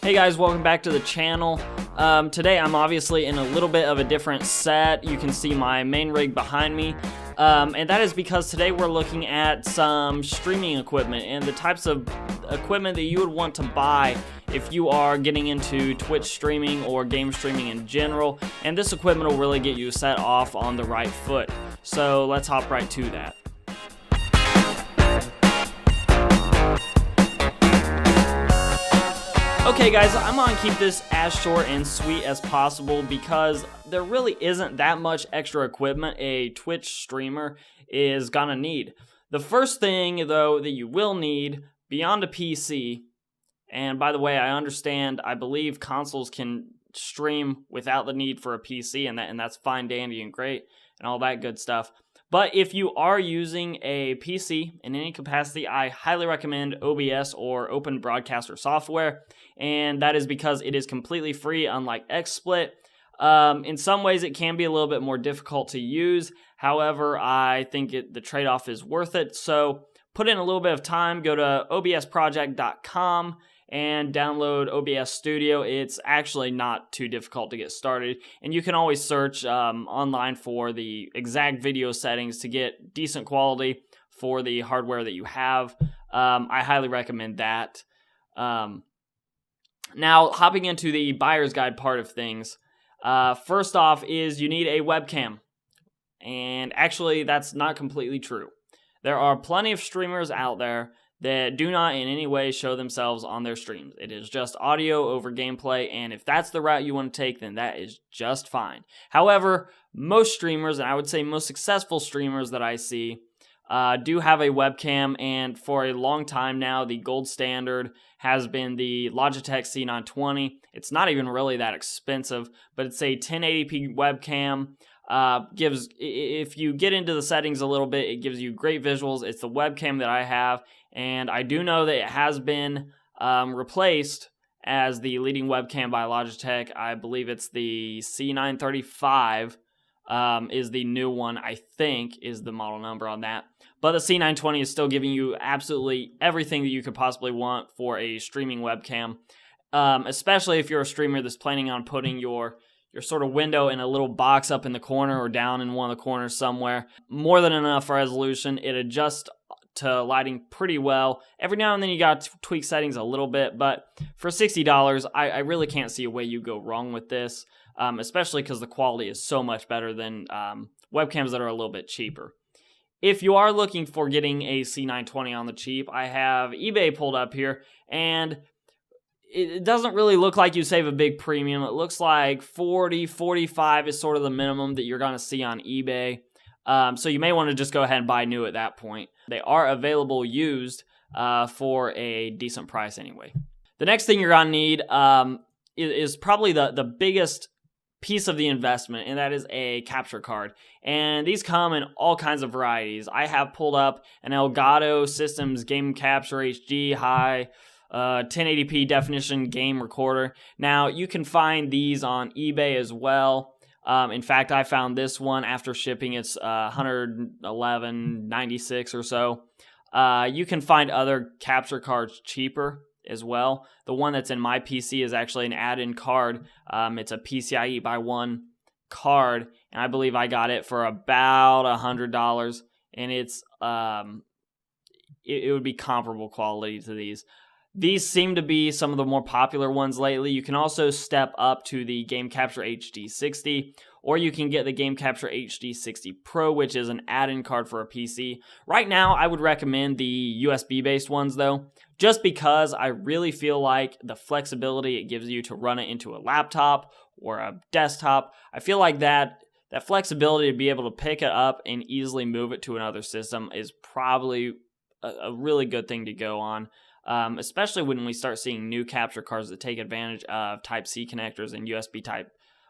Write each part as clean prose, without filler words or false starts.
Hey guys, welcome back to the channel. Today I'm obviously in a little bit of a different set. You can see my main rig behind me. And that is because today we're looking at some streaming equipment and the types of equipment that you would want to buy if you are getting into Twitch streaming or game streaming in general. And this equipment will really get you set off on the right foot. So let's hop right to that. Okay guys, I'm gonna keep this as short and sweet as possible because there really isn't that much extra equipment a Twitch streamer is gonna need. The first thing though that you will need beyond a PC, and by the way, I believe consoles can stream without the need for a PC, and that's fine, dandy, and great, and all that good stuff. But if you are using a PC in any capacity, I highly recommend OBS or Open Broadcaster software, and that is because it is completely free, unlike XSplit. In some ways, it can be a little bit more difficult to use. However, I think the trade-off is worth it. So put in a little bit of time, go to obsproject.com and download OBS Studio. It's actually not too difficult to get started, and you can always search online for the exact video settings to get decent quality for the hardware that you have. I highly recommend that. Now, hopping into the buyer's guide part of things, first off is you need a webcam, and actually that's not completely true. There are plenty of streamers out there that do not in any way show themselves on their streams. It is just audio over gameplay, and if that's the route you want to take, then that is just fine. However, most streamers, and I would say most successful streamers that I see, do have a webcam, and for a long time now, the gold standard has been the Logitech C920. It's not even really that expensive, but it's a 1080p webcam. If you get into the settings a little bit, it gives you great visuals. It's the webcam that I have, and I do know that it has been replaced as the leading webcam by Logitech. I believe it's the C935 is the new one, I think, is the model number on that. But the C920 is still giving you absolutely everything that you could possibly want for a streaming webcam, especially if you're a streamer that's planning on putting your sort of window in a little box up in the corner or down in one of the corners somewhere. More than enough resolution. It adjusts to lighting pretty well. Every now and then you got to tweak settings a little bit, but for $60, I really can't see a way you go wrong with this, especially because the quality is so much better than webcams that are a little bit cheaper. If you are looking for getting a C920 on the cheap, I have eBay pulled up here, and it doesn't really look like you save a big premium. It looks like 40, 45 is sort of the minimum that you're going to see on eBay. So you may want to just go ahead and buy new at that point. They are available used for a decent price anyway. The next thing you're going to need is probably the biggest piece of the investment, and that is a capture card. And these come in all kinds of varieties. I have pulled up an Elgato Systems Game Capture HD High 1080p definition game recorder. Now, you can find these on eBay as well. In fact, I found this one after shipping. It's $111.96 or so. You can find other capture cards cheaper as well. The one that's in my PC is actually an add-in card. It's a PCIe by 1 card, and I believe I got it for about $100, and it would be comparable quality to these. These seem to be some of the more popular ones lately. You can also step up to the Game Capture HD60, or you can get the Game Capture HD60 Pro, which is an add-in card for a PC. Right now, I would recommend the USB-based ones, though, just because I really feel like the flexibility it gives you to run it into a laptop or a desktop, I feel like that flexibility to be able to pick it up and easily move it to another system is probably a really good thing to go on. Especially when we start seeing new capture cards that take advantage of Type-C connectors and USB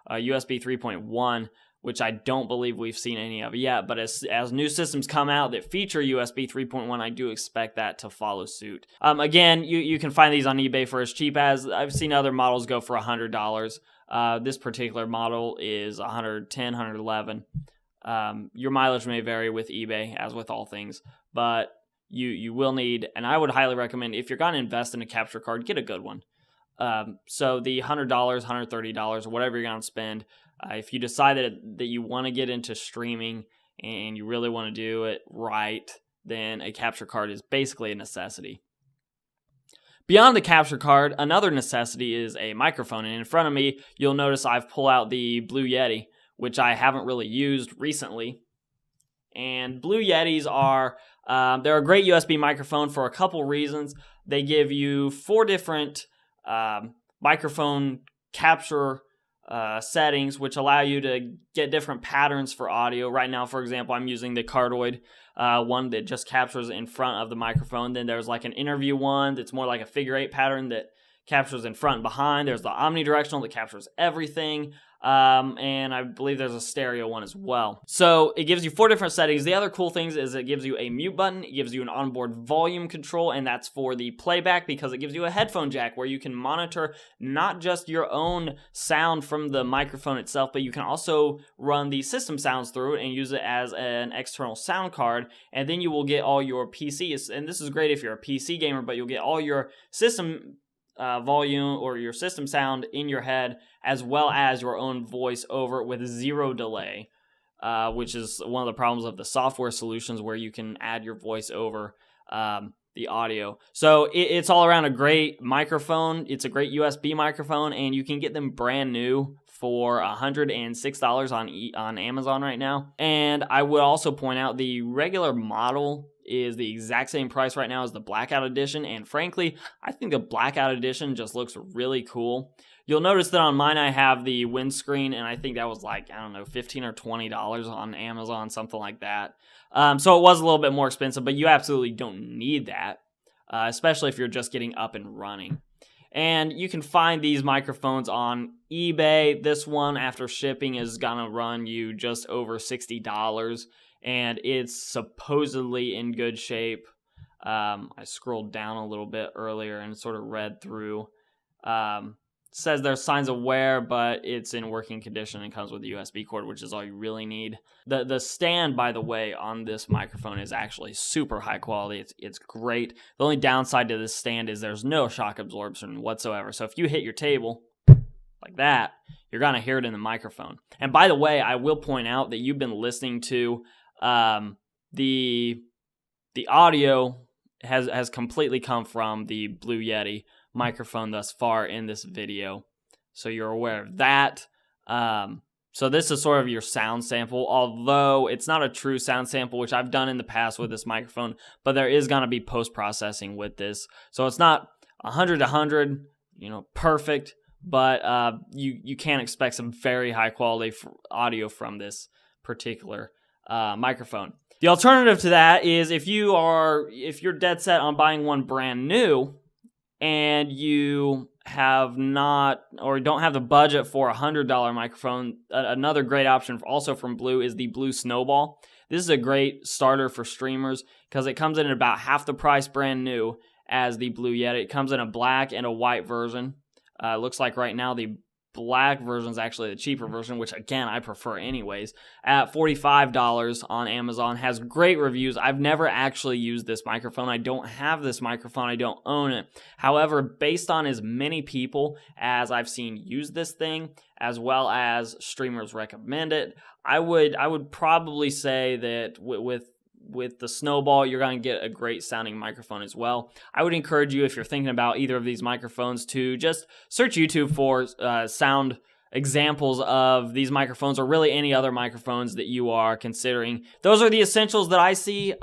3.1, which I don't believe we've seen any of yet. But as new systems come out that feature USB 3.1, I do expect that to follow suit. Again, you can find these on eBay for as cheap as, I've seen other models go for $100. This particular model is $110, $111. Your mileage may vary with eBay, as with all things, but you will need, and I would highly recommend, if you're going to invest in a capture card, get a good one. So the $100, $130, or whatever you're going to spend, if you decide that you want to get into streaming and you really want to do it right, then a capture card is basically a necessity. Beyond the capture card, another necessity is a microphone. And in front of me, you'll notice I've pulled out the Blue Yeti, which I haven't really used recently. And Blue Yetis are, they're a great USB microphone for a couple reasons. They give you 4 different microphone capture settings, which allow you to get different patterns for audio. Right now, for example, I'm using the cardioid one that just captures in front of the microphone. Then there's like an interview one that's more like a figure 8 pattern that captures in front and behind. There's the omnidirectional that captures everything. And I believe there's a stereo one as well. So it gives you 4 different settings. The other cool things is it gives you a mute button, it gives you an onboard volume control, and that's for the playback because it gives you a headphone jack where you can monitor not just your own sound from the microphone itself, but you can also run the system sounds through it and use it as an external sound card, and then you will get all your PCs. And this is great if you're a PC gamer, but you'll get all your system volume or your system sound in your head, as well as your own voice over with 0 delay, which is one of the problems of the software solutions where you can add your voice over the audio. So it's all around a great microphone. It's a great USB microphone, and you can get them brand new for $106 on Amazon right now. And I would also point out the regular model is the exact same price right now as the Blackout Edition, and frankly, I think the Blackout Edition just looks really cool. You'll notice that on mine I have the windscreen, and I think that was like, I don't know, $15 or $20 on Amazon, something like that. So it was a little bit more expensive, but you absolutely don't need that, especially if you're just getting up and running. And you can find these microphones on eBay. This one, after shipping, is gonna run you just over $60. And it's supposedly in good shape. I scrolled down a little bit earlier and sort of read through. Says there's signs of wear, but it's in working condition and comes with a USB cord, which is all you really need. The stand, by the way, on this microphone is actually super high quality. It's great. The only downside to this stand is there's no shock absorption whatsoever. So if you hit your table like that, you're going to hear it in the microphone. And by the way, I will point out that you've been listening to the audio has completely come from the Blue Yeti microphone thus far in this video, so you're aware of that. So this is sort of your sound sample, although it's not a true sound sample, which I've done in the past with this microphone, but there is going to be post-processing with this, so it's not 100 perfect, but you can expect some very high quality audio from this particular microphone. The alternative to that is if you're dead set on buying one brand new and you have not or don't have the budget for a $100 microphone, another great option also from Blue is the Blue Snowball. This is a great starter for streamers because it comes in at about half the price brand new as the Blue Yeti. It comes in a black and a white version. Looks like right now the black version is actually the cheaper version, which again I prefer anyways, at $45 on Amazon. Has great reviews. I've never actually used this microphone. I don't have this microphone. I don't own it. However, based on as many people as I've seen use this thing, as well as streamers recommend it, I would probably say that with the Snowball, you're going to get a great sounding microphone as well. I would encourage you, if you're thinking about either of these microphones, to just search YouTube for sound examples of these microphones, or really any other microphones that you are considering. Those are the essentials that I see,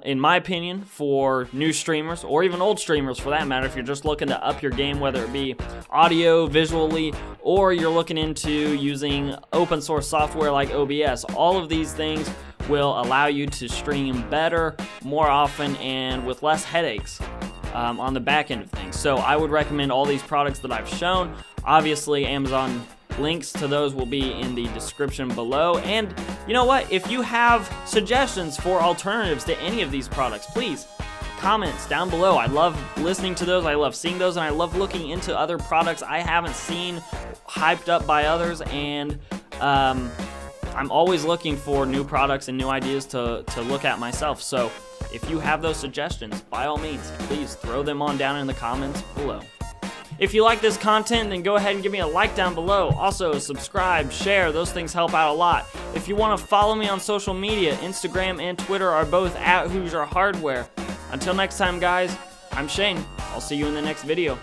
in my opinion, for new streamers, or even old streamers for that matter, if you're just looking to up your game, whether it be audio, visually, or you're looking into using open source software like OBS. All of these things will allow you to stream better, more often, and with less headaches on the back end of things. So I would recommend all these products that I've shown. Obviously, Amazon links to those will be in the description below. And you know what? If you have suggestions for alternatives to any of these products, please comments down below. I love listening to those. I love seeing those, and I love looking into other products I haven't seen hyped up by others. And I'm always looking for new products and new ideas to look at myself. So if you have those suggestions, by all means, please throw them on down in the comments below. If you like this content, then go ahead and give me a like down below. Also, subscribe, share, those things help out a lot. If you want to follow me on social media, Instagram and Twitter are both @Hoosier Hardware. Until next time, guys, I'm Shane. I'll see you in the next video.